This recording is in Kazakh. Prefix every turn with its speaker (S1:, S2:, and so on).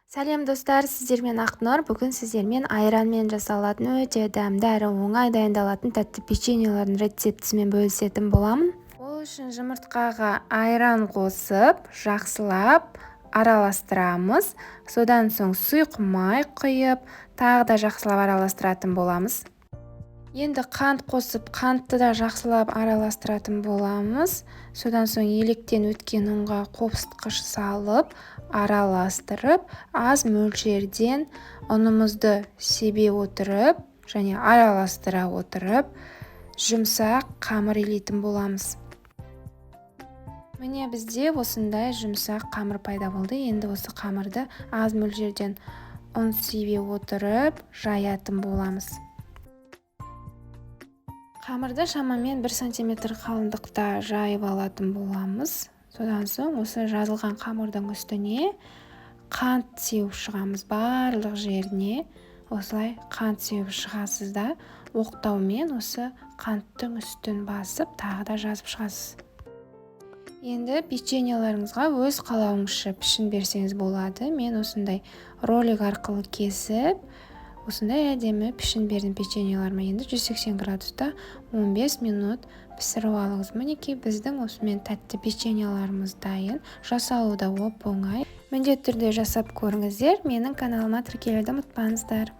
S1: Сәлем достар, сіздермен Ақнұр. Бүгін сіздермен айранмен жасалатын өте дәмді әрі оңай дайындалатын тәтті печеньелердің рецептісімен бөлісетін боламын. Ол үшін жұмыртқаға айран қосып, жақсылап араластырамыз. Содан соң сұйық май құйып, тағы да жақсылап араластыратын боламыз. Енді қант қосып, қантты да жақсылап араластыратын боламыз. Содан соң електен өткен ұнға қопсытқыш салып, араластырып, аз мөлшерден ұнымызды себе отырып, және араластыра отырып, жұмсақ қамыр илейтін боламыз. Міне бізде осындай жұмсақ қамыр пайда болды. Енді осы қамырды аз мөлшерден ұн себе отырып, жаятын боламыз. Қамырды шамамен 1 см қалыңдықта жайып алатын боламыз. Содан соң осы жазылған қамырдың үстіне қант сеуіп шығамыз. Барлық жеріне осылай қант сеуіп шығасыз да, оқтаумен осы қанттың үстін басып, тағы да жазып шығасыз. Енді печеньелеріңізге өз қалауыңызша пішін берсеңіз болады. Мен осындай ролик арқылы кесіп, осындай әдемі пішін бердім печеньелеріме. Енді 180 градуста 15 минут пісіріп алыңыз. Мінекей біздің осымен тәтті печеньелеріміз дайын. Жасалуы да оп-оңай. Міндетті түрде жасап көріңіздер. Менің каналыма тіркелуді ұмытпаңыздар.